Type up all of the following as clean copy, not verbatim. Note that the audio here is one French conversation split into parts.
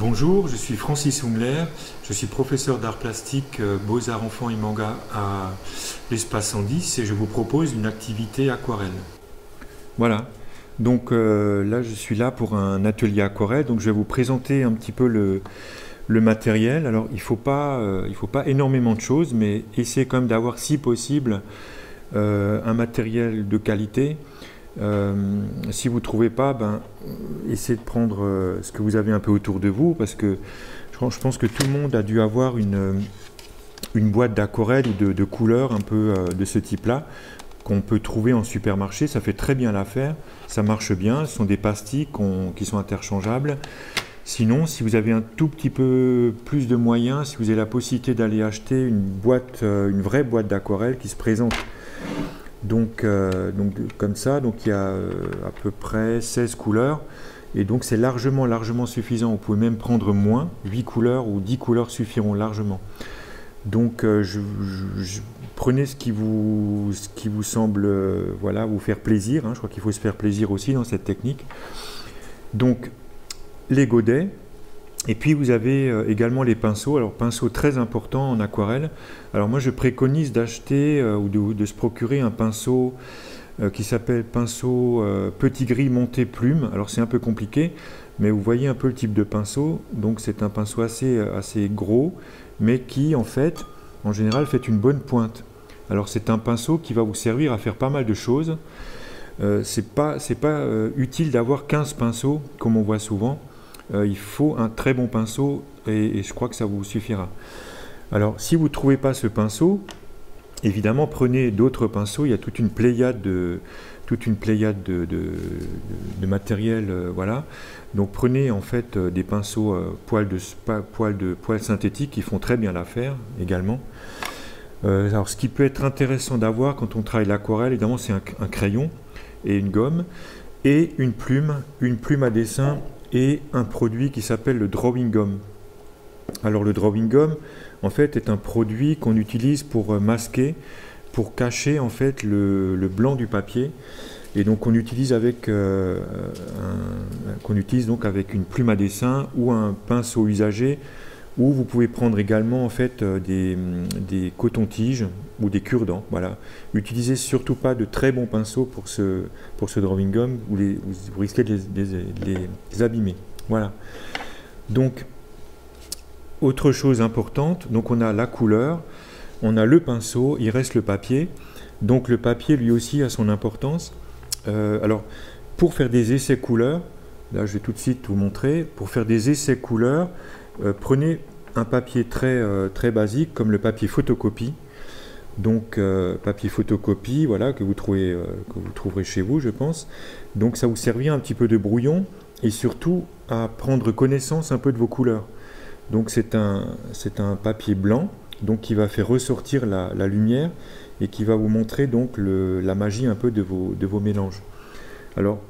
Bonjour, je suis Francis Humler, je suis professeur d'art plastique, beaux-arts enfants et manga à l'Espace 110 et je vous propose une activité aquarelle. Voilà, donc là je suis là pour un atelier aquarelle, donc je vais vous présenter un petit peu le matériel. Alors il faut pas énormément de choses, mais essayez quand même d'avoir si possible un matériel de qualité. Si vous ne trouvez pas, essayez de prendre ce que vous avez un peu autour de vous, parce que je pense que tout le monde a dû avoir une boîte d'aquarelle ou de couleurs un peu de ce type-là, qu'on peut trouver en supermarché. Ça fait très bien l'affaire, ça marche bien, ce sont des pastilles qui sont interchangeables. Sinon, si vous avez un tout petit peu plus de moyens, si vous avez la possibilité d'aller acheter une vraie boîte d'aquarelle qui se présente. Donc comme ça, donc il y a à peu près 16 couleurs et donc c'est largement suffisant. Vous pouvez même prendre moins, 8 couleurs ou 10 couleurs suffiront largement. Donc prenez ce qui vous semble voilà, vous faire plaisir, hein. Je crois qu'il faut se faire plaisir aussi dans cette technique. Donc les godets. Et puis vous avez également les pinceaux, alors pinceaux très importants en aquarelle. Alors moi je préconise d'acheter ou de se procurer un pinceau qui s'appelle pinceau petit gris monté plume. Alors c'est un peu compliqué, mais vous voyez un peu le type de pinceau. Donc c'est un pinceau assez gros, mais qui en fait, en général, fait une bonne pointe. Alors c'est un pinceau qui va vous servir à faire pas mal de choses. C'est pas utile d'avoir 15 pinceaux comme on voit souvent. Il faut un très bon pinceau et je crois que ça vous suffira. Alors si vous ne trouvez pas ce pinceau, évidemment prenez d'autres pinceaux. Il y a toute une pléiade de matériel, voilà. Donc prenez en fait des pinceaux poils synthétiques qui font très bien l'affaire également. Alors ce qui peut être intéressant d'avoir quand on travaille l'aquarelle, évidemment c'est un crayon et une gomme et une plume à dessin et un produit qui s'appelle le drawing gum. Alors le drawing gum en fait est un produit qu'on utilise pour masquer, pour cacher en fait le blanc du papier, et donc qu'on utilise donc avec une plume à dessin ou un pinceau usagé, ou vous pouvez prendre également en fait des cotons-tiges ou des cure-dents. Voilà. Utilisez surtout pas de très bons pinceaux pour ce drawing gum, vous risquez de les abîmer. Voilà. Donc autre chose importante, donc on a la couleur, on a le pinceau, il reste le papier. Donc le papier lui aussi a son importance. Alors pour faire des essais couleurs, là je vais tout de suite vous montrer, pour faire des essais couleurs, prenez un papier très basique comme le papier photocopie. Donc papier photocopie, voilà, que vous trouverez chez vous, je pense. Donc ça vous servira un petit peu de brouillon et surtout à prendre connaissance un peu de vos couleurs. Donc c'est un papier blanc, donc qui va faire ressortir la lumière et qui va vous montrer donc la magie un peu de vos mélanges. Alors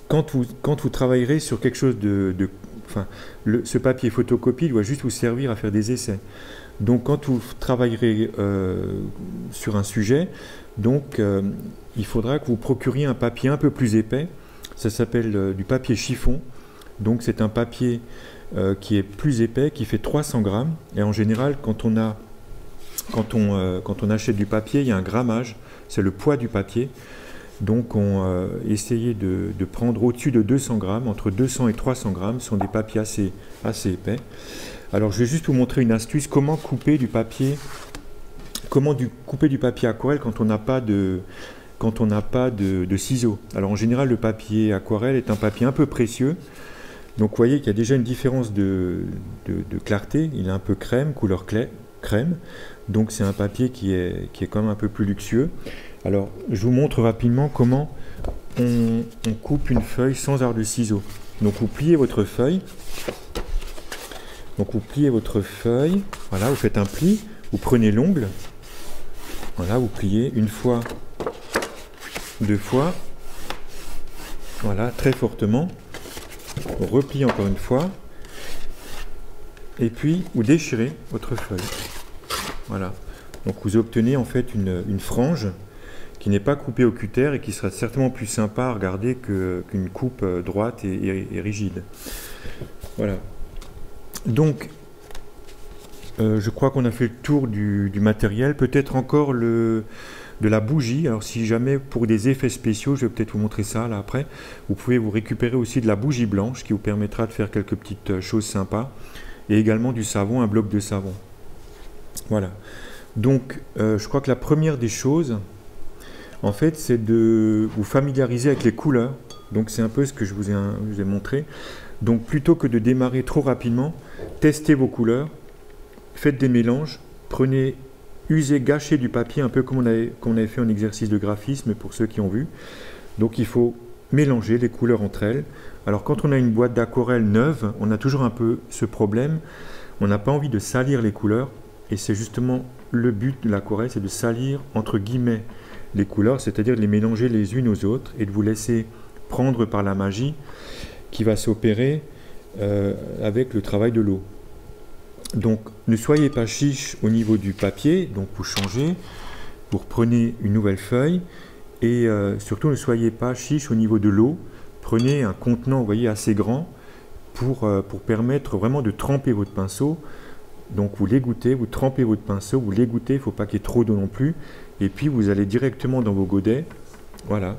quand vous travaillerez sur quelque chose ce papier photocopie doit juste vous servir à faire des essais. Donc quand vous travaillerez sur un sujet, donc il faudra que vous procuriez un papier un peu plus épais. Ça s'appelle du papier chiffon. Donc c'est un papier qui est plus épais, qui fait 300 grammes. Et en général, quand on achète du papier, il y a un grammage, c'est le poids du papier. Donc essayez de prendre au-dessus de 200 grammes, entre 200 et 300 grammes, ce sont des papiers assez épais. Alors je vais juste vous montrer une astuce, comment couper du papier aquarelle quand on n'a pas de ciseaux. Alors en général le papier aquarelle est un papier un peu précieux, donc vous voyez qu'il y a déjà une différence de clarté, il est un peu crème, couleur crème, donc c'est un papier qui est quand même un peu plus luxueux. Alors je vous montre rapidement comment on coupe une feuille sans art de ciseaux. Donc vous pliez votre feuille. Voilà, vous faites un pli, vous prenez l'ongle, voilà, vous pliez une fois, deux fois, voilà, très fortement, vous repliez encore une fois, et puis vous déchirez votre feuille. Voilà, donc vous obtenez en fait une frange qui n'est pas coupée au cutter et qui sera certainement plus sympa à regarder qu'une coupe droite et rigide. Voilà. Donc, je crois qu'on a fait le tour du matériel. Peut-être encore de la bougie. Alors, si jamais, pour des effets spéciaux, je vais peut-être vous montrer ça là après, vous pouvez vous récupérer aussi de la bougie blanche qui vous permettra de faire quelques petites choses sympas. Et également du savon, un bloc de savon. Voilà. Donc, je crois que la première des choses, en fait, c'est de vous familiariser avec les couleurs. Donc, c'est un peu ce que je vous ai montré. Donc, plutôt que de démarrer trop rapidement, testez vos couleurs, faites des mélanges, usez, gâchez du papier, un peu comme on avait fait en exercice de graphisme pour ceux qui ont vu. Donc, il faut mélanger les couleurs entre elles. Alors, quand on a une boîte d'aquarelle neuve, on a toujours un peu ce problème. On n'a pas envie de salir les couleurs. Et c'est justement le but de l'aquarelle, c'est de salir, entre guillemets, les couleurs, c'est-à-dire de les mélanger les unes aux autres et de vous laisser prendre par la magie qui va s'opérer avec le travail de l'eau. Donc, ne soyez pas chiche au niveau du papier, donc vous changez, vous reprenez une nouvelle feuille, et surtout ne soyez pas chiche au niveau de l'eau. Prenez un contenant, vous voyez, assez grand pour permettre vraiment de tremper votre pinceau. Donc vous l'égouttez, vous trempez votre pinceau, vous l'égouttez, il ne faut pas qu'il y ait trop d'eau non plus, et puis vous allez directement dans vos godets. Voilà.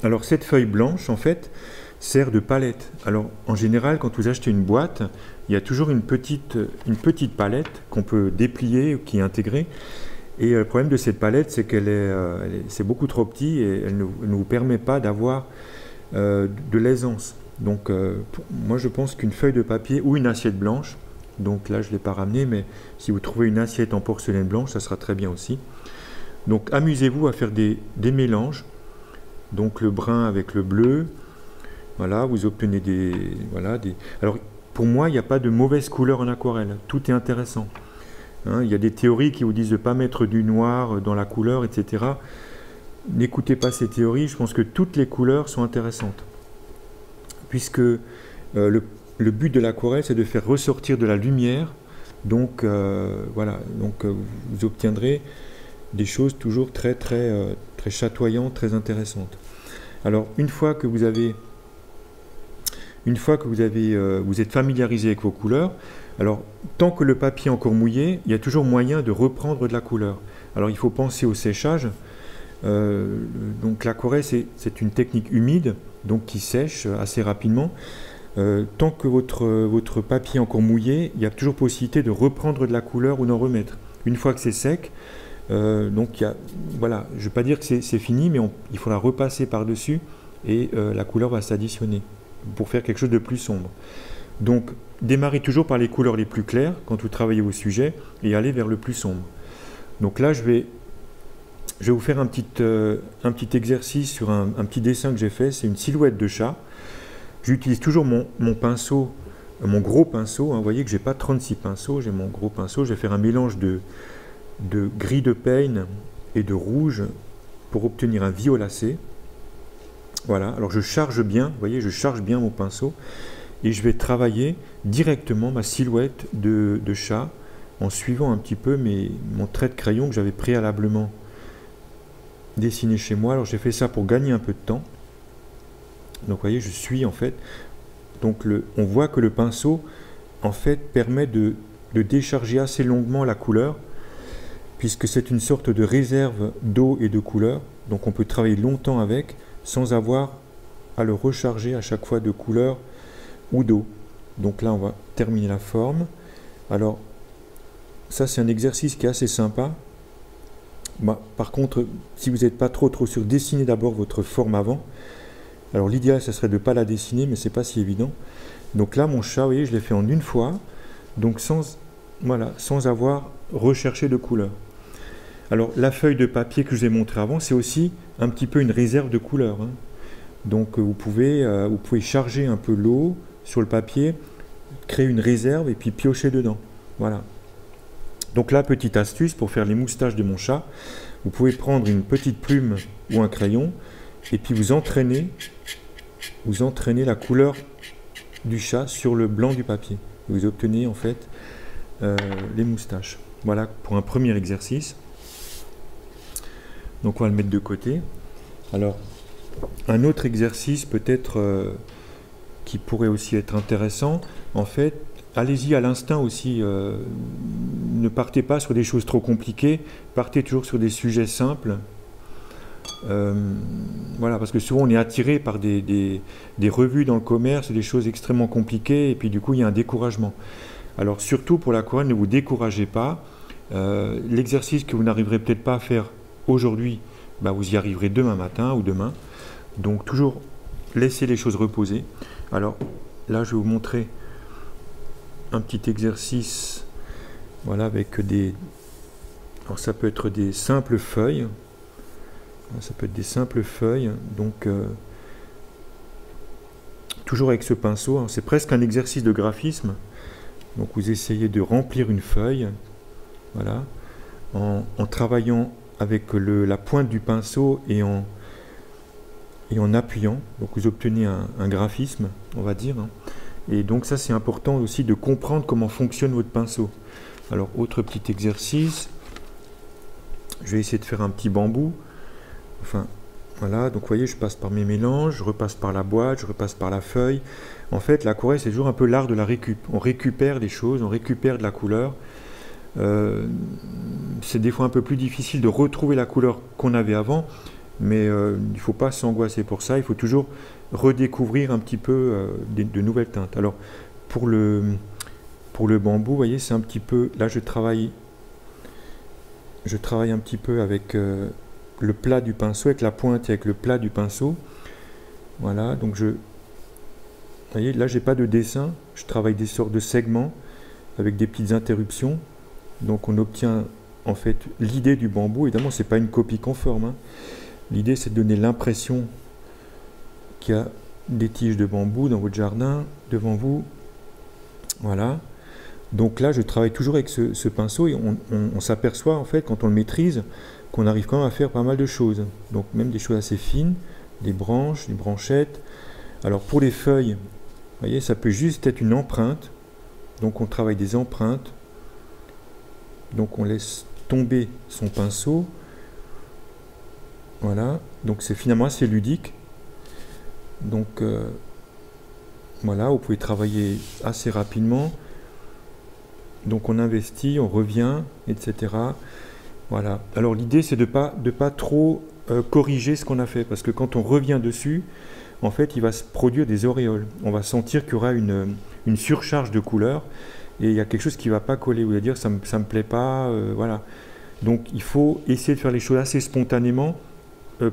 Alors cette feuille blanche, en fait, sert de palette. Alors en général, quand vous achetez une boîte, il y a toujours une petite palette qu'on peut déplier, qui est intégrée. Et le problème de cette palette, c'est c'est beaucoup trop petit et elle ne vous permet pas d'avoir de l'aisance. Donc moi je pense qu'une feuille de papier ou une assiette blanche, donc là je ne l'ai pas ramené, mais si vous trouvez une assiette en porcelaine blanche, ça sera très bien aussi. Donc amusez-vous à faire des mélanges, donc le brun avec le bleu, voilà, vous obtenez Alors pour moi, il n'y a pas de mauvaise couleur en aquarelle, tout est intéressant. Hein, il y a des théories qui vous disent de ne pas mettre du noir dans la couleur, etc. N'écoutez pas ces théories, je pense que toutes les couleurs sont intéressantes. Puisque le but de l'aquarelle, c'est de faire ressortir de la lumière. Donc, voilà, donc vous obtiendrez des choses toujours très chatoyantes, très intéressantes. Alors, une fois que vous êtes familiarisé avec vos couleurs, alors, tant que le papier est encore mouillé, il y a toujours moyen de reprendre de la couleur. Alors, il faut penser au séchage. Donc, l'aquarelle, c'est une technique humide, donc qui sèche assez rapidement. Tant que votre papier est encore mouillé, il y a toujours possibilité de reprendre de la couleur ou d'en remettre. Une fois que c'est sec, donc voilà, je ne vais pas dire que c'est fini, mais il faudra repasser par-dessus et la couleur va s'additionner pour faire quelque chose de plus sombre. Donc, démarrez toujours par les couleurs les plus claires quand vous travaillez vos sujets et allez vers le plus sombre. Donc là, je vais vous faire un petit exercice sur un petit dessin que j'ai fait. C'est une silhouette de chat. J'utilise toujours mon pinceau, mon gros pinceau. Hein. Vous voyez que je n'ai pas 36 pinceaux, j'ai mon gros pinceau. Je vais faire un mélange de gris de peigne et de rouge pour obtenir un violacé. Voilà, alors je charge bien, vous voyez, je charge bien mon pinceau et je vais travailler directement ma silhouette de chat en suivant un petit peu mon trait de crayon que j'avais préalablement dessiné chez moi. Alors j'ai fait ça pour gagner un peu de temps. Donc vous voyez, je suis en fait, donc on voit que le pinceau en fait permet de décharger assez longuement la couleur, puisque c'est une sorte de réserve d'eau et de couleur. Donc on peut travailler longtemps avec sans avoir à le recharger à chaque fois de couleur ou d'eau. Donc là on va terminer la forme. Alors ça c'est un exercice qui est assez sympa. Par contre, si vous n'êtes pas trop sûr, dessinez d'abord votre forme avant. Alors l'idéal, ça serait de ne pas la dessiner, mais c'est pas si évident. Donc là, mon chat, vous voyez, je l'ai fait en une fois, donc sans avoir recherché de couleur. Alors la feuille de papier que je vous ai montré avant, c'est aussi un petit peu une réserve de couleur. Hein. Donc vous pouvez charger un peu l'eau sur le papier, créer une réserve et puis piocher dedans. Voilà. Donc là, petite astuce pour faire les moustaches de mon chat, vous pouvez prendre une petite plume ou un crayon et puis vous entraînez la couleur du chat sur le blanc du papier. Vous obtenez en fait les moustaches. Voilà pour un premier exercice. Donc on va le mettre de côté. Alors un autre exercice peut-être qui pourrait aussi être intéressant, en fait, allez-y à l'instinct aussi. Ne partez pas sur des choses trop compliquées, partez toujours sur des sujets simples. Voilà, parce que souvent on est attiré par des revues dans le commerce, des choses extrêmement compliquées, et puis du coup il y a un découragement. Alors surtout pour l'aquarelle, ne vous découragez pas. L'exercice que vous n'arriverez peut-être pas à faire aujourd'hui, bah, vous y arriverez demain matin ou demain. Donc toujours laissez les choses reposer. Alors là je vais vous montrer un petit exercice, voilà, avec des... Alors ça peut être des simples feuilles. Ça peut être des simples feuilles, donc toujours avec ce pinceau. C'est presque un exercice de graphisme. Donc vous essayez de remplir une feuille, voilà, en travaillant avec la pointe du pinceau et en appuyant. Donc vous obtenez un graphisme, on va dire. Et donc ça c'est important aussi de comprendre comment fonctionne votre pinceau. Alors autre petit exercice, je vais essayer de faire un petit bambou. Enfin, voilà, donc vous voyez, je passe par mes mélanges, je repasse par la boîte, je repasse par la feuille. En fait, l'aquarelle, c'est toujours un peu l'art de la récup. On récupère des choses, on récupère de la couleur. C'est des fois un peu plus difficile de retrouver la couleur qu'on avait avant, mais il ne faut pas s'angoisser pour ça. Il faut toujours redécouvrir un petit peu de nouvelles teintes. Alors, pour le bambou, vous voyez, c'est un petit peu... Là, je travaille un petit peu avec... le plat du pinceau, avec la pointe et avec le plat du pinceau. Voilà, donc vous voyez, là j'ai pas de dessin, je travaille des sortes de segments avec des petites interruptions. Donc on obtient en fait l'idée du bambou. Évidemment, c'est pas une copie conforme, hein. L'idée c'est de donner l'impression qu'il y a des tiges de bambou dans votre jardin, devant vous. Voilà. Donc là je travaille toujours avec ce pinceau et on s'aperçoit en fait quand on le maîtrise qu'on arrive quand même à faire pas mal de choses. Donc même des choses assez fines, des branches, des branchettes. Alors pour les feuilles, vous voyez, ça peut juste être une empreinte. Donc on travaille des empreintes. Donc on laisse tomber son pinceau. Voilà. Donc c'est finalement assez ludique. Donc voilà, vous pouvez travailler assez rapidement. Donc on investit, on revient, etc. Voilà. Alors l'idée c'est de pas trop corriger ce qu'on a fait, parce que quand on revient dessus, en fait il va se produire des auréoles. On va sentir qu'il y aura une surcharge de couleurs et il y a quelque chose qui ne va pas coller. Vous allez dire ça me plaît pas, voilà. Donc il faut essayer de faire les choses assez spontanément,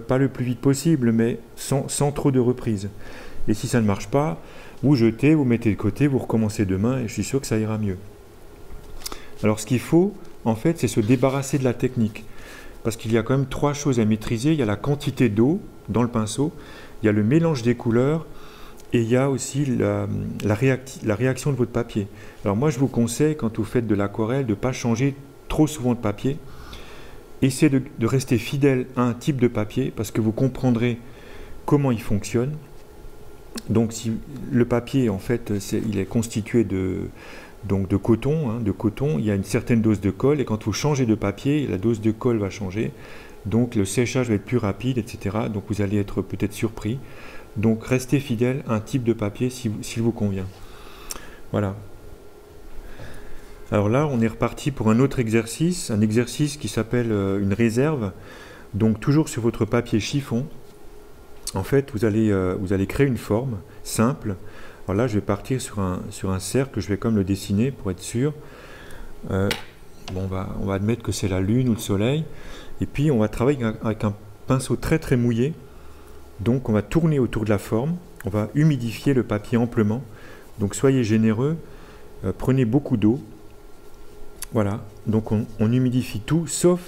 pas le plus vite possible, mais sans trop de reprises. Et si ça ne marche pas, vous jetez, vous mettez de côté, vous recommencez demain et je suis sûr que ça ira mieux. Alors ce qu'il faut, en fait, c'est se débarrasser de la technique. Parce qu'il y a quand même trois choses à maîtriser. Il y a la quantité d'eau dans le pinceau, il y a le mélange des couleurs et il y a aussi la réaction de votre papier. Alors moi, je vous conseille, quand vous faites de l'aquarelle, de ne pas changer trop souvent de papier. Essayez de rester fidèle à un type de papier parce que vous comprendrez comment il fonctionne. Donc si le papier, en fait, il est constitué de coton, il y a une certaine dose de colle et quand vous changez de papier, la dose de colle va changer, donc le séchage va être plus rapide, etc. Donc vous allez être peut-être surpris. Donc restez fidèle à un type de papier s'il vous convient. Voilà. Alors là, on est reparti pour un autre exercice, un exercice qui s'appelle une réserve. Donc toujours sur votre papier chiffon, en fait, vous allez créer une forme simple. Alors là, je vais partir sur un cercle, je vais quand même le dessiner pour être sûr. Bon, on va admettre que c'est la lune ou le soleil. Et puis, on va travailler avec un pinceau très très mouillé. Donc, on va tourner autour de la forme. On va humidifier le papier amplement. Donc, soyez généreux. Prenez beaucoup d'eau. Voilà. Donc, on humidifie tout, sauf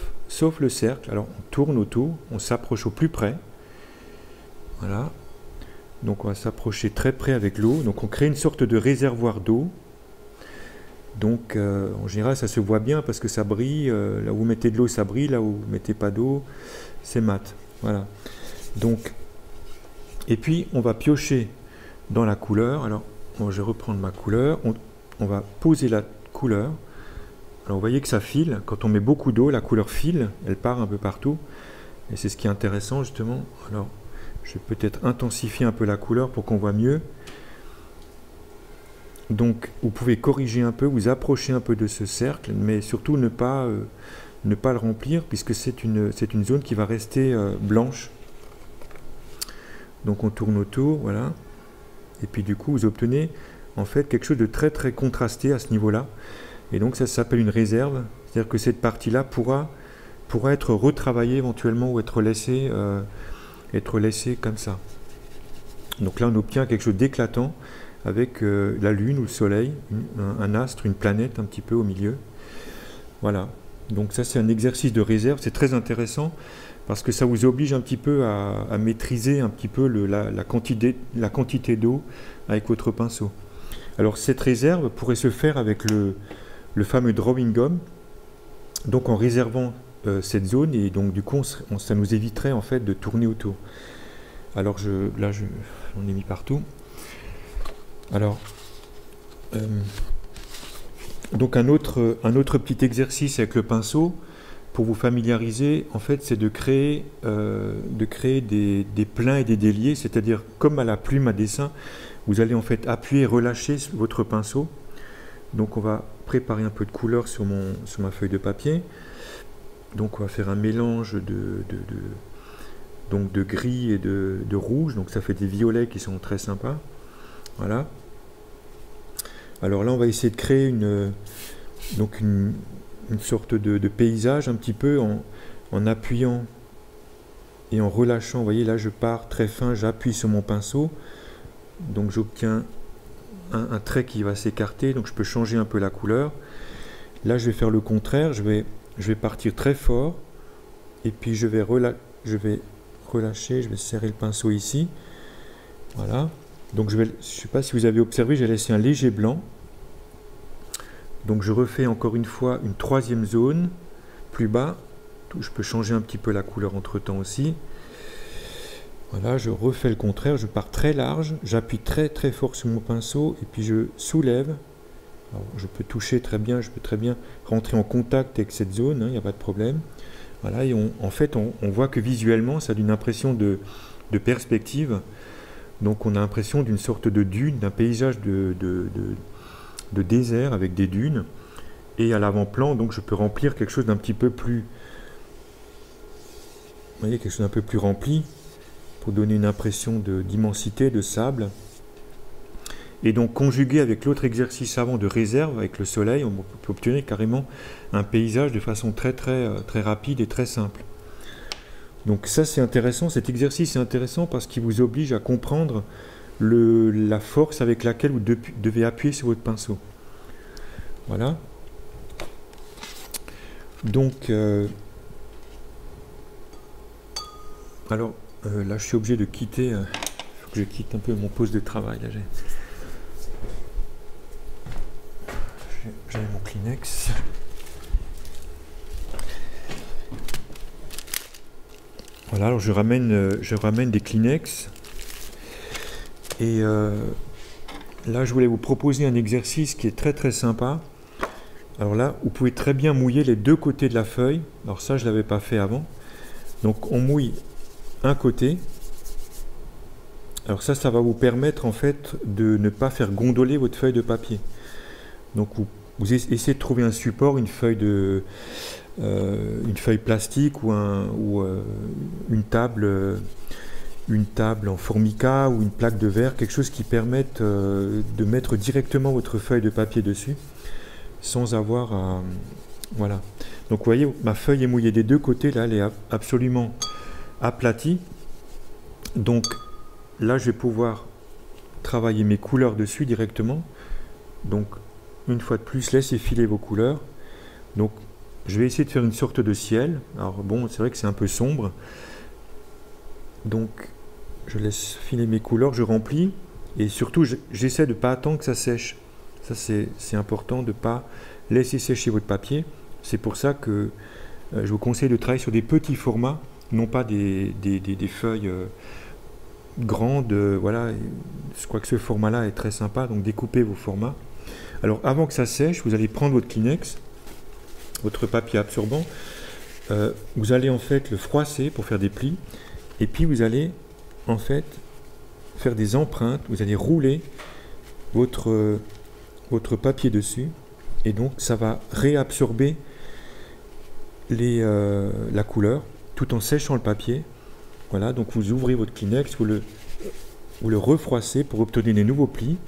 le cercle. Alors, on tourne autour. On s'approche au plus près. Voilà. Donc on va s'approcher très près avec l'eau. Donc on crée une sorte de réservoir d'eau. Donc en général ça se voit bien parce que ça brille. Là où vous mettez de l'eau ça brille. Là où vous ne mettez pas d'eau c'est mat. Voilà. Donc, et puis on va piocher dans la couleur. Alors je vais reprendre ma couleur. On va poser la couleur. Alors vous voyez que ça file. Quand on met beaucoup d'eau, la couleur file. Elle part un peu partout. Et c'est ce qui est intéressant justement. Alors je vais peut-être intensifier un peu la couleur pour qu'on voit mieux. Donc vous pouvez corriger un peu, vous approcher un peu de ce cercle, mais surtout ne pas le remplir, puisque c'est une zone qui va rester blanche. Donc on tourne autour, voilà. Et puis du coup vous obtenez en fait quelque chose de très très contrasté à ce niveau-là. Et donc ça s'appelle une réserve, c'est-à-dire que cette partie-là pourra être retravaillée éventuellement ou être laissée comme ça. Donc là on obtient quelque chose d'éclatant avec la Lune ou le Soleil, un astre, une planète un petit peu au milieu. Voilà. Donc ça c'est un exercice de réserve, c'est très intéressant parce que ça vous oblige un petit peu à maîtriser un petit peu la quantité d'eau avec votre pinceau. Alors cette réserve pourrait se faire avec le fameux drawing gum, donc en réservant cette zone, et donc du coup ça nous éviterait en fait de tourner autour. Alors là j'en ai mis partout. Alors donc un autre petit exercice avec le pinceau pour vous familiariser, en fait, c'est de créer des pleins et des déliés, c'est-à-dire comme à la plume à dessin, vous allez en fait appuyer et relâcher votre pinceau. Donc on va préparer un peu de couleur sur ma feuille de papier. Donc on va faire un mélange de gris et de rouge, donc ça fait des violets qui sont très sympas. Voilà. Alors là on va essayer de créer une sorte de paysage un petit peu en appuyant et en relâchant. Vous voyez là je pars très fin, j'appuie sur mon pinceau, donc j'obtiens un trait qui va s'écarter, donc je peux changer un peu la couleur. Là je vais faire le contraire, je vais partir très fort et puis je vais relâcher, je vais serrer le pinceau ici. Voilà, donc je ne sais pas si vous avez observé, j'ai laissé un léger blanc. Donc je refais encore une fois une troisième zone, plus bas. Je peux changer un petit peu la couleur entre temps aussi. Voilà, je refais le contraire, je pars très large, j'appuie très très fort sur mon pinceau et puis je soulève. Alors, je peux toucher très bien, je peux très bien rentrer en contact avec cette zone, il n'y a pas de problème. Voilà, et en fait on voit que visuellement ça donne une impression de perspective. Donc on a l'impression d'une sorte de dune, d'un paysage de désert avec des dunes, et à l'avant-plan donc je peux remplir quelque chose d'un petit peu plus, vous voyez, quelque chose d'un peu plus rempli pour donner une impression d'immensité, de sable. Et donc conjugué avec l'autre exercice avant de réserve avec le soleil, on peut obtenir carrément un paysage de façon très rapide et très simple. Donc ça c'est intéressant, cet exercice est intéressant parce qu'il vous oblige à comprendre la force avec laquelle vous devez appuyer sur votre pinceau. Voilà. Donc, alors là je suis obligé de quitter, il faut que je quitte un peu mon poste de travail. Là j'ai mon Kleenex. Voilà, alors je ramène des Kleenex. Et là, je voulais vous proposer un exercice qui est très sympa. Alors là, vous pouvez très bien mouiller les deux côtés de la feuille. Alors ça, je ne l'avais pas fait avant. Donc on mouille un côté. Alors ça va vous permettre en fait de ne pas faire gondoler votre feuille de papier. Donc vous essayez de trouver un support, une feuille plastique ou une table en formica ou une plaque de verre, quelque chose qui permette de mettre directement votre feuille de papier dessus sans avoir à... Voilà. Donc vous voyez, ma feuille est mouillée des deux côtés, là elle est absolument aplatie. Donc là je vais pouvoir travailler mes couleurs dessus directement. Donc une fois de plus, laissez filer vos couleurs. Donc je vais essayer de faire une sorte de ciel. Alors bon, c'est vrai que c'est un peu sombre. Donc je laisse filer mes couleurs, je remplis et surtout j'essaie de ne pas attendre que ça sèche. Ça c'est important de ne pas laisser sécher votre papier. C'est pour ça que je vous conseille de travailler sur des petits formats, non pas des feuilles grandes. Voilà, je crois que ce format-là est très sympa, donc découpez vos formats. Alors avant que ça sèche, vous allez prendre votre Kleenex, votre papier absorbant, vous allez en fait le froisser pour faire des plis, et puis vous allez en fait faire des empreintes, vous allez rouler votre votre papier dessus et donc ça va réabsorber la couleur tout en séchant le papier. Voilà, donc vous ouvrez votre Kleenex, vous le refroissez pour obtenir des nouveaux plis,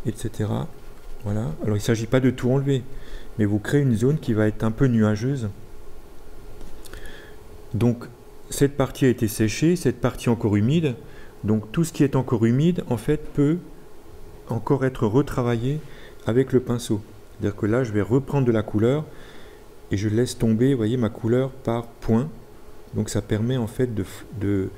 etc. Voilà, alors il ne s'agit pas de tout enlever, mais vous créez une zone qui va être un peu nuageuse. Donc cette partie a été séchée, cette partie encore humide, donc tout ce qui est encore humide en fait peut encore être retravaillé avec le pinceau. C'est-à-dire que là je vais reprendre de la couleur et je laisse tomber, vous voyez, ma couleur par points. Donc ça permet en fait de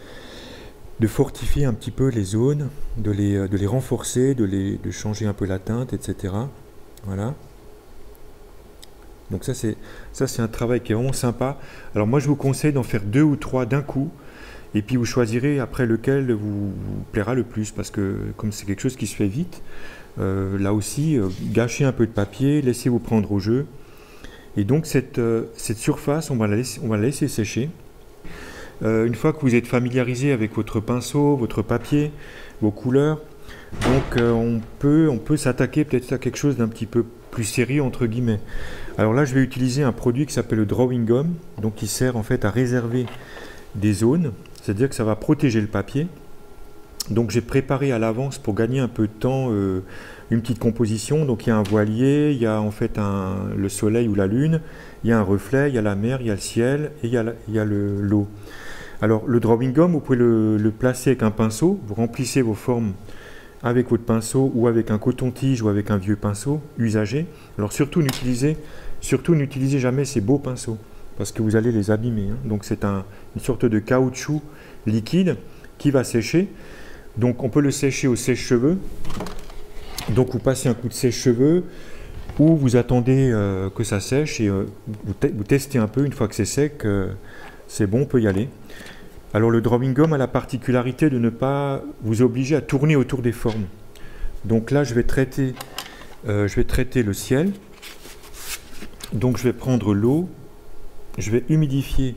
fortifier un petit peu les zones, de les renforcer, de changer un peu la teinte, etc. Voilà. Donc ça c'est un travail qui est vraiment sympa. Alors moi je vous conseille d'en faire 2 ou 3 d'un coup. Et puis vous choisirez après lequel vous plaira le plus. Parce que comme c'est quelque chose qui se fait vite, là aussi, gâchez un peu de papier, laissez-vous prendre au jeu. Et donc cette surface, on va la laisser sécher. Une fois que vous êtes familiarisé avec votre pinceau, votre papier, vos couleurs, donc on peut s'attaquer peut-être à quelque chose d'un petit peu plus sérieux entre guillemets. Alors là je vais utiliser un produit qui s'appelle le Drawing Gum, donc qui sert en fait à réserver des zones, c'est-à-dire que ça va protéger le papier. Donc j'ai préparé à l'avance pour gagner un peu de temps une petite composition. Donc il y a un voilier, il y a en fait le soleil ou la lune, il y a un reflet, il y a la mer, il y a le ciel et il y a l'eau. Alors le drawing gum, vous pouvez le placer avec un pinceau, vous remplissez vos formes avec votre pinceau ou avec un coton-tige ou avec un vieux pinceau usagé. Alors surtout n'utilisez jamais ces beaux pinceaux parce que vous allez les abîmer. Donc c'est une sorte de caoutchouc liquide qui va sécher. Donc on peut le sécher au sèche-cheveux. Donc vous passez un coup de sèche-cheveux ou vous attendez que ça sèche et vous testez un peu. Une fois que c'est sec, c'est bon, on peut y aller. Alors le drawing gum a la particularité de ne pas vous obliger à tourner autour des formes. Donc là je vais traiter le ciel. Donc je vais prendre l'eau, je vais humidifier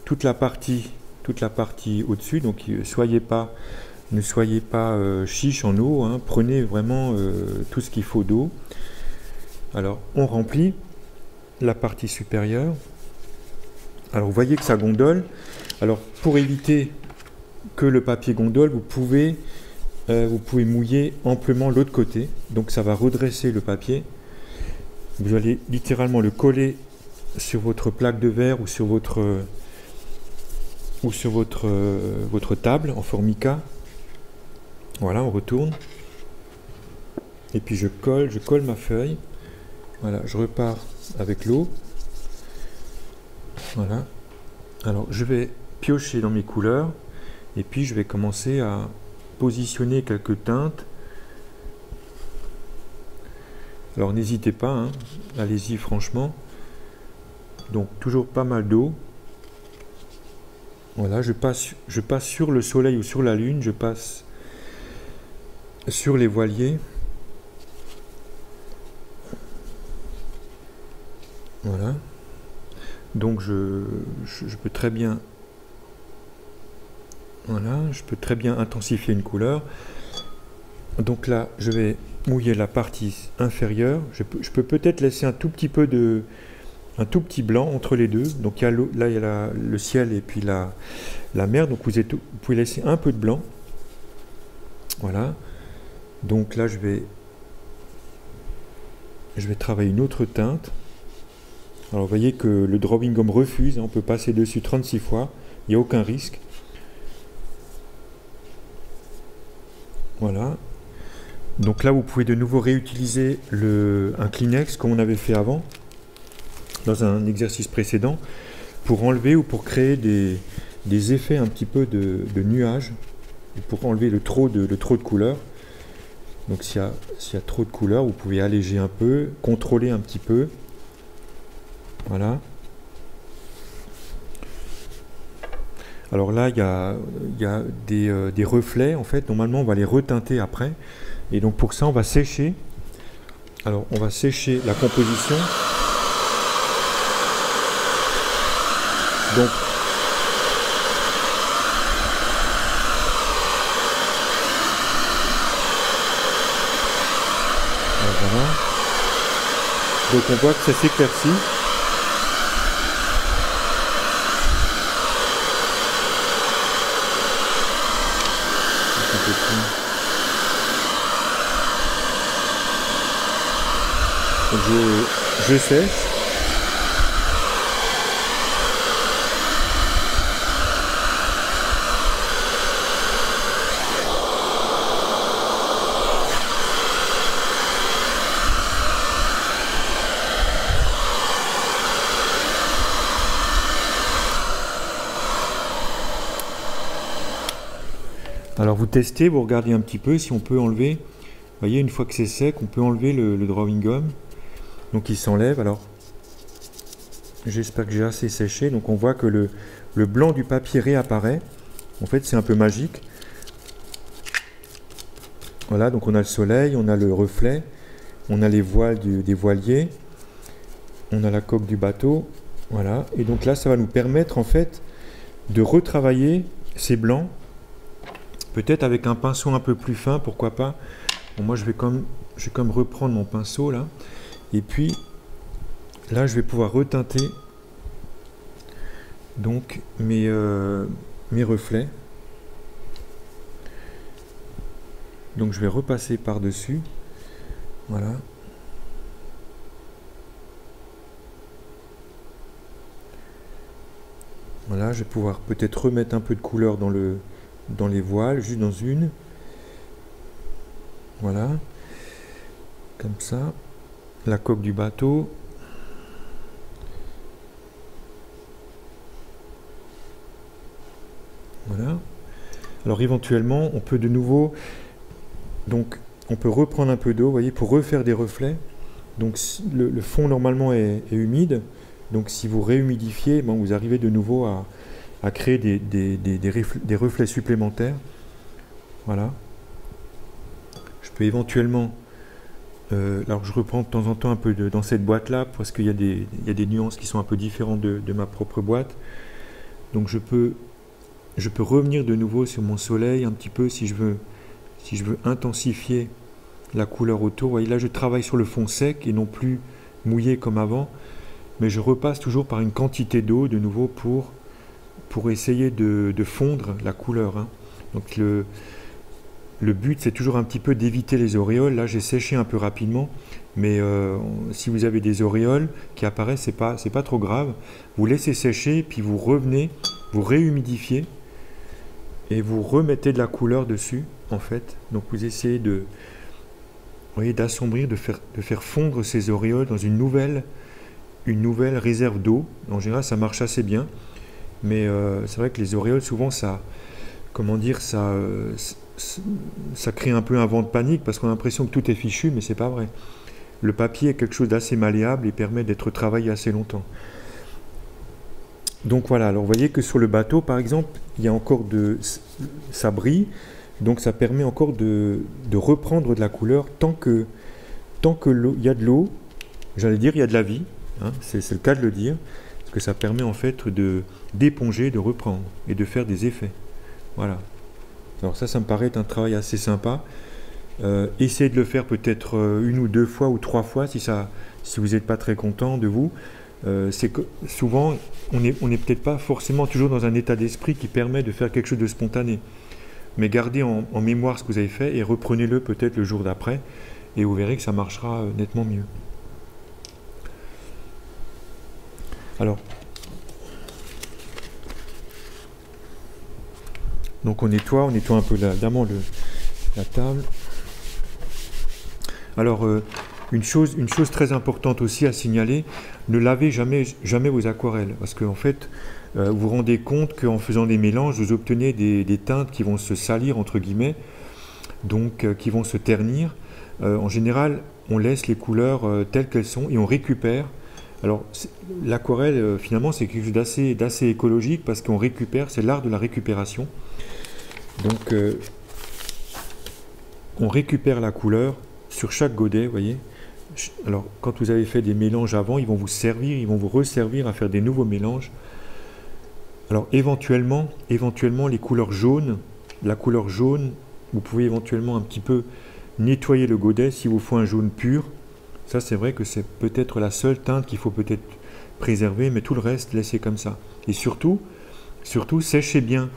toute la partie au-dessus. Donc ne soyez pas chiche en eau, hein. Prenez vraiment tout ce qu'il faut d'eau. Alors on remplit la partie supérieure. Alors vous voyez que ça gondole. Alors pour éviter que le papier gondole, vous pouvez mouiller amplement l'autre côté. Donc ça va redresser le papier. Vous allez littéralement le coller sur votre plaque de verre ou sur votre table en formica. Voilà, on retourne. Et puis je colle ma feuille. Voilà, je repars avec l'eau. Voilà. Alors je vais piocher dans mes couleurs et puis je vais commencer à positionner quelques teintes. Alors n'hésitez pas, hein, allez-y franchement. Donc toujours pas mal d'eau. Voilà, je passe sur le soleil ou sur la lune, je passe sur les voiliers. Voilà. Donc je peux très bien, voilà, je peux très bien intensifier une couleur. Donc là, je vais mouiller la partie inférieure. Je peux peut-être laisser un tout petit blanc entre les deux. Donc là, il y a le ciel et puis la mer. Donc vous pouvez laisser un peu de blanc. Voilà. Donc là, je vais travailler une autre teinte. Alors vous voyez que le drawing gum refuse, hein, on peut passer dessus 36 fois, il n'y a aucun risque. Voilà. Donc là vous pouvez de nouveau réutiliser un Kleenex comme on avait fait avant, dans un exercice précédent, pour enlever ou pour créer des effets un petit peu de nuages, pour enlever le trop de couleurs. Donc s'il y a trop de couleurs, vous pouvez alléger un peu, contrôler un petit peu. Voilà. Alors là, il y a des reflets. En fait, normalement, on va les reteinter après. Et donc, pour ça, on va sécher. Alors, on va sécher la composition. Donc, voilà. Donc on voit que ça s'éclaircit. Je sèche. Alors vous testez, vous regardez un petit peu si on peut enlever. Vous voyez, une fois que c'est sec, on peut enlever le drawing gum. Donc il s'enlève. Alors j'espère que j'ai assez séché. Donc on voit que le blanc du papier réapparaît. En fait, c'est un peu magique. Voilà, donc on a le soleil, on a le reflet, on a les voiles des voiliers, on a la coque du bateau. Voilà, et donc là, ça va nous permettre en fait de retravailler ces blancs. Peut-être avec un pinceau un peu plus fin, pourquoi pas. Bon, moi, je vais comme reprendre mon pinceau là. Et puis, là, je vais pouvoir reteinter donc mes reflets. Donc, je vais repasser par-dessus. Voilà. Voilà, je vais pouvoir peut-être remettre un peu de couleur dans les voiles, juste dans une. Voilà. Comme ça. La coque du bateau. Voilà. Alors éventuellement, on peut de nouveau, donc on peut reprendre un peu d'eau, vous voyez, pour refaire des reflets. Donc le fond normalement est humide. Donc si vous réhumidifiez, bon, vous arrivez de nouveau à créer des reflets supplémentaires. Voilà. Je peux éventuellement... alors je reprends de temps en temps un peu dans cette boîte là parce qu'il y a des nuances qui sont un peu différentes de ma propre boîte. Donc je peux revenir de nouveau sur mon soleil un petit peu si je veux intensifier la couleur autour. Vous voyez, là je travaille sur le fond sec et non plus mouillé comme avant, mais je repasse toujours par une quantité d'eau de nouveau pour essayer de fondre la couleur, hein. Donc le but, c'est toujours un petit peu d'éviter les auréoles. Là, j'ai séché un peu rapidement, mais si vous avez des auréoles qui apparaissent, c'est pas trop grave. Vous laissez sécher, puis vous revenez, vous réhumidifiez et vous remettez de la couleur dessus, en fait. Donc, vous essayez d'assombrir, de faire fondre ces auréoles dans une nouvelle réserve d'eau. En général, ça marche assez bien, mais c'est vrai que les auréoles, souvent, ça crée un peu un vent de panique parce qu'on a l'impression que tout est fichu, mais c'est pas vrai. Le papier est quelque chose d'assez malléable et permet d'être travaillé assez longtemps. Donc voilà, alors vous voyez que sur le bateau par exemple, il y a encore ça brille, donc ça permet encore de reprendre de la couleur tant que il y a de l'eau, j'allais dire il y a de la vie, hein, c'est le cas de le dire, parce que ça permet en fait d'éponger, de reprendre et de faire des effets. Voilà. Alors ça me paraît être un travail assez sympa. Essayez de le faire peut-être une ou deux fois ou trois fois si vous n'êtes pas très content de vous. C'est que souvent, on n'est peut-être pas forcément toujours dans un état d'esprit qui permet de faire quelque chose de spontané. Mais gardez en mémoire ce que vous avez fait et reprenez-le peut-être le jour d'après et vous verrez que ça marchera nettement mieux. Alors, donc on nettoie un peu évidemment la table. Alors une chose très importante aussi à signaler, ne lavez jamais vos aquarelles, parce qu'en fait vous vous rendez compte qu'en faisant des mélanges, vous obtenez des teintes qui vont se salir entre guillemets, donc qui vont se ternir. En général, on laisse les couleurs telles qu'elles sont et on récupère. Alors l'aquarelle finalement c'est quelque chose d'assez écologique parce qu'on récupère, c'est l'art de la récupération. Donc on récupère la couleur sur chaque godet, vous voyez. Alors quand vous avez fait des mélanges avant, ils vont vous resservir à faire des nouveaux mélanges. Alors éventuellement les couleurs jaunes, la couleur jaune, vous pouvez éventuellement un petit peu nettoyer le godet s'il vous faut un jaune pur. Ça, c'est vrai que c'est peut-être la seule teinte qu'il faut peut-être préserver, mais tout le reste, laissez comme ça. Et surtout, séchez bien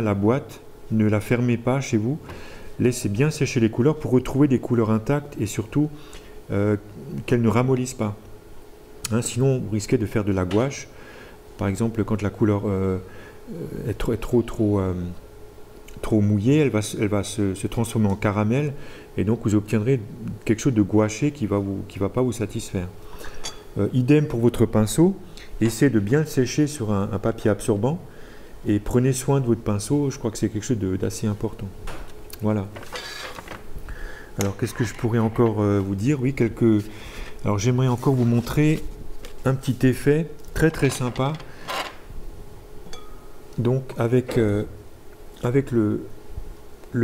la boîte, ne la fermez pas chez vous, laissez bien sécher les couleurs pour retrouver des couleurs intactes et surtout qu'elles ne ramollissent pas. Hein, sinon, vous risquez de faire de la gouache. Par exemple, quand la couleur est trop mouillée, elle va se transformer en caramel et donc vous obtiendrez quelque chose de gouaché qui va pas vous satisfaire. Idem pour votre pinceau, essayez de bien le sécher sur un papier absorbant et prenez soin de votre pinceau, je crois que c'est quelque chose d'assez important. Voilà. Alors qu'est-ce que je pourrais encore vous dire? Oui, alors j'aimerais encore vous montrer un petit effet très très sympa. Donc avec le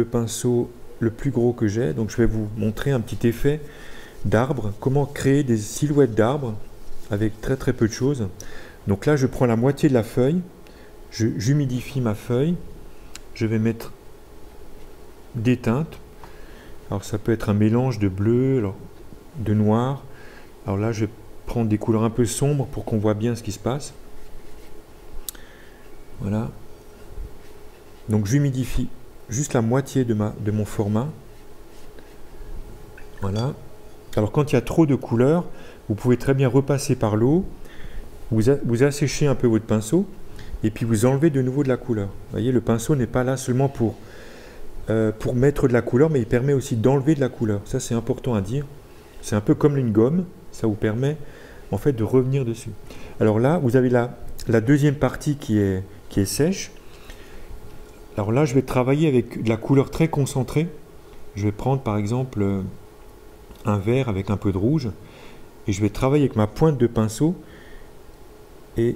pinceau le plus gros que j'ai, donc je vais vous montrer un petit effet d'arbre, comment créer des silhouettes d'arbres avec très très peu de choses. Donc là je prends la moitié de la feuille, j'humidifie ma feuille, je vais mettre des teintes. Alors ça peut être un mélange de bleu, de noir. Alors là je vais prendre des couleurs un peu sombres pour qu'on voit bien ce qui se passe. Voilà. Donc j'humidifie juste la moitié de mon format. Voilà. Alors quand il y a trop de couleurs, vous pouvez très bien repasser par l'eau, vous asséchez un peu votre pinceau et puis vous enlevez de nouveau de la couleur. Vous voyez, le pinceau n'est pas là seulement pour mettre de la couleur, mais il permet aussi d'enlever de la couleur. Ça c'est important à dire. C'est un peu comme une gomme, ça vous permet en fait de revenir dessus. Alors là, vous avez la deuxième partie qui est sèche. Alors là, je vais travailler avec de la couleur très concentrée. Je vais prendre par exemple un vert avec un peu de rouge et je vais travailler avec ma pointe de pinceau et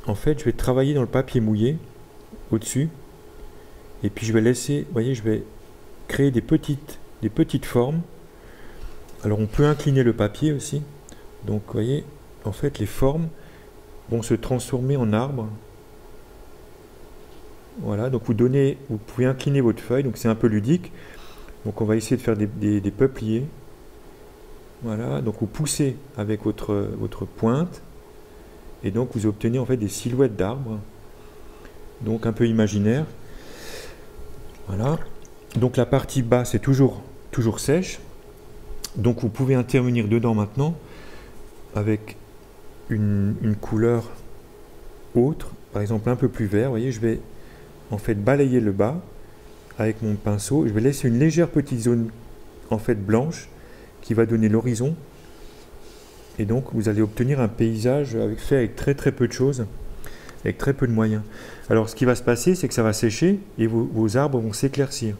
en fait je vais travailler dans le papier mouillé au-dessus et puis je vais laisser, vous voyez, je vais créer des petites formes. Alors on peut incliner le papier aussi, donc vous voyez, en fait les formes vont se transformer en arbres. Voilà, donc vous pouvez incliner votre feuille, donc c'est un peu ludique. Donc on va essayer de faire des peupliers. Voilà, donc vous poussez avec votre pointe et donc vous obtenez en fait des silhouettes d'arbres, donc un peu imaginaire. Voilà, donc la partie bas c'est toujours sèche, donc vous pouvez intervenir dedans maintenant avec une couleur autre, par exemple un peu plus vert. Vous voyez, je vais en fait balayer le bas avec mon pinceau, je vais laisser une légère petite zone en fait blanche qui va donner l'horizon et donc vous allez obtenir un paysage fait avec très très peu de choses, avec très peu de moyens. Alors ce qui va se passer, c'est que ça va sécher et vos arbres vont s'éclaircir.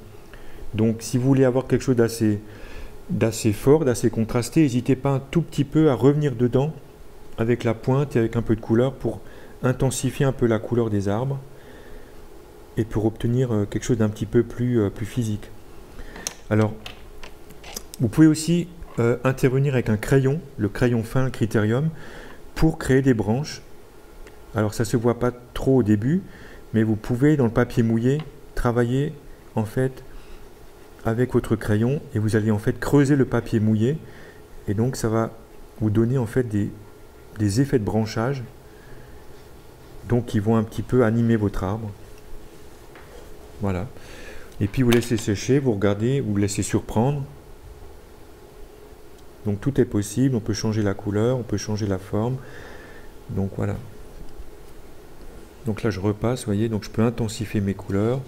Donc si vous voulez avoir quelque chose d'assez fort, d'assez contrasté, n'hésitez pas un tout petit peu à revenir dedans avec la pointe et avec un peu de couleur pour intensifier un peu la couleur des arbres et pour obtenir quelque chose d'un petit peu plus physique. Alors, vous pouvez aussi intervenir avec un crayon, le crayon fin, le Critérium, pour créer des branches. Alors, ça ne se voit pas trop au début, mais vous pouvez, dans le papier mouillé, travailler en fait avec votre crayon et vous allez en fait creuser le papier mouillé et donc ça va vous donner en fait des effets de branchage donc qui vont un petit peu animer votre arbre. Voilà. Et puis vous laissez sécher, vous regardez, vous laissez surprendre. Donc tout est possible, on peut changer la couleur, on peut changer la forme. Donc voilà. Donc là je repasse, vous voyez, donc je peux intensifier mes couleurs.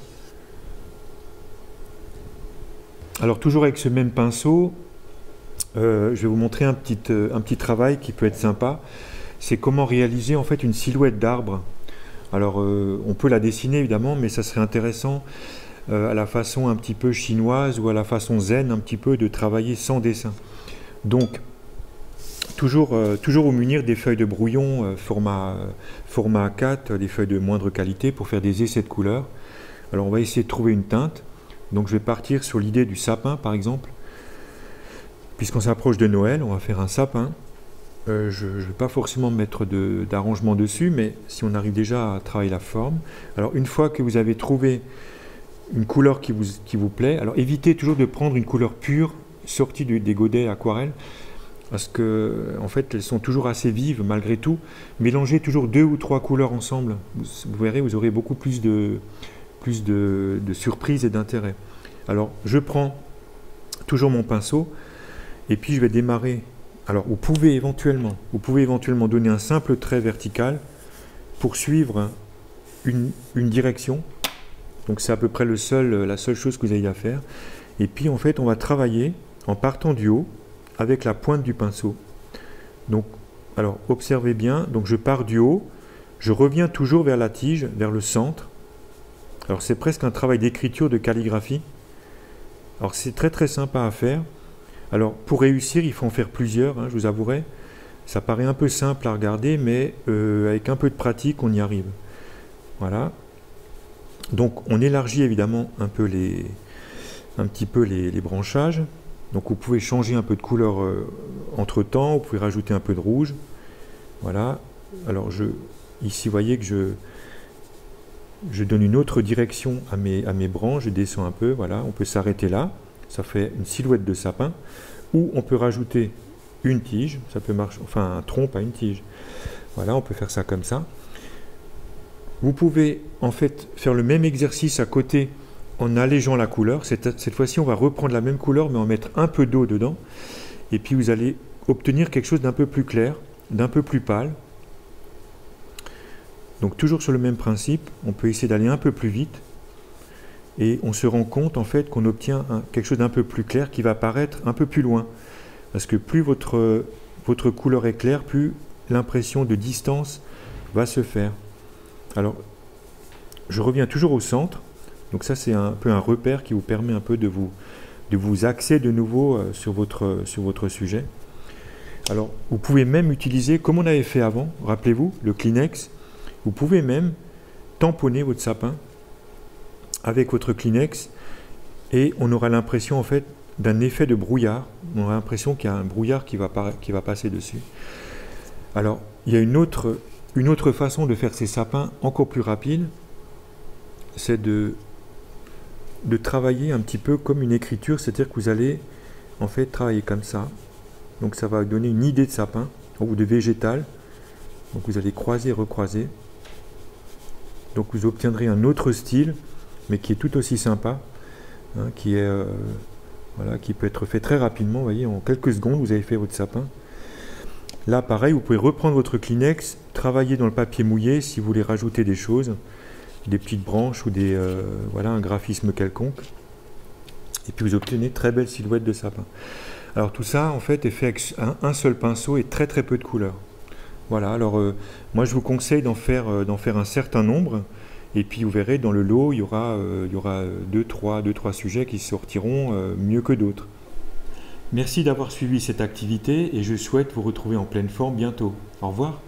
Alors toujours avec ce même pinceau, je vais vous montrer un petit travail qui peut être sympa. C'est comment réaliser en fait une silhouette d'arbre. Alors on peut la dessiner évidemment, mais ça serait intéressant à la façon un petit peu chinoise ou à la façon zen un petit peu de travailler sans dessin. Donc toujours vous munir des feuilles de brouillon format A4, des feuilles de moindre qualité pour faire des essais de couleurs. Alors on va essayer de trouver une teinte. Donc je vais partir sur l'idée du sapin par exemple. Puisqu'on s'approche de Noël, on va faire un sapin. Je ne vais pas forcément mettre d'arrangement dessus, mais si on arrive déjà à travailler la forme. Alors une fois que vous avez trouvé une couleur qui vous plaît, alors évitez toujours de prendre une couleur pure sortie des godets aquarelle, parce que en fait elles sont toujours assez vives malgré tout. Mélangez toujours 2 ou 3 couleurs ensemble, vous verrez, vous aurez beaucoup plus de surprises et d'intérêt. Alors je prends toujours mon pinceau et puis je vais démarrer. Alors vous pouvez éventuellement donner un simple trait vertical pour suivre une direction. Donc c'est à peu près la seule chose que vous ayez à faire. Et puis en fait on va travailler en partant du haut avec la pointe du pinceau. Donc alors observez bien, donc je pars du haut, je reviens toujours vers la tige, vers le centre. Alors c'est presque un travail d'écriture, de calligraphie. Alors c'est très très sympa à faire. Alors pour réussir il faut en faire plusieurs, je vous avouerai. Ça paraît un peu simple à regarder, mais avec un peu de pratique on y arrive. Voilà. Donc on élargit évidemment un petit peu les branchages. Donc vous pouvez changer un peu de couleur entre temps, vous pouvez rajouter un peu de rouge. Voilà. Alors ici vous voyez que je donne une autre direction à mes branches, je descends un peu, voilà, on peut s'arrêter là, ça fait une silhouette de sapin, ou on peut rajouter une tige, ça peut marcher, enfin un tronc, pas une tige. Voilà, on peut faire ça comme ça. Vous pouvez en fait faire le même exercice à côté en allégeant la couleur. Cette fois-ci, on va reprendre la même couleur, mais en mettre un peu d'eau dedans. Et puis vous allez obtenir quelque chose d'un peu plus clair, d'un peu plus pâle. Donc toujours sur le même principe, on peut essayer d'aller un peu plus vite. Et on se rend compte en fait qu'on obtient quelque chose d'un peu plus clair qui va apparaître un peu plus loin. Parce que plus votre couleur est claire, plus l'impression de distance va se faire. Alors, je reviens toujours au centre. Donc ça, c'est un peu un repère qui vous permet un peu de vous axer de nouveau sur votre sujet. Alors, vous pouvez même utiliser, comme on avait fait avant, rappelez-vous, le Kleenex. Vous pouvez même tamponner votre sapin avec votre Kleenex et on aura l'impression en fait d'un effet de brouillard. On aura l'impression qu'il y a un brouillard qui va passer dessus. Alors, il y a une autre façon de faire ces sapins encore plus rapide, c'est de travailler un petit peu comme une écriture, c'est-à-dire que vous allez en fait travailler comme ça. Donc ça va donner une idée de sapin ou de végétal. Donc vous allez croiser, recroiser. Donc vous obtiendrez un autre style, mais qui est tout aussi sympa, qui peut être fait très rapidement. Vous voyez, en quelques secondes, vous avez fait votre sapin. Là, pareil, vous pouvez reprendre votre Kleenex, travailler dans le papier mouillé si vous voulez rajouter des choses, des petites branches ou un graphisme quelconque. Et puis vous obtenez une très belle silhouette de sapin. Alors tout ça, en fait, est fait avec un seul pinceau et très très peu de couleurs. Voilà, alors moi je vous conseille d'en faire un certain nombre. Et puis vous verrez, dans le lot, il y aura 2-3 sujets qui sortiront mieux que d'autres. Merci d'avoir suivi cette activité et je souhaite vous retrouver en pleine forme bientôt. Au revoir.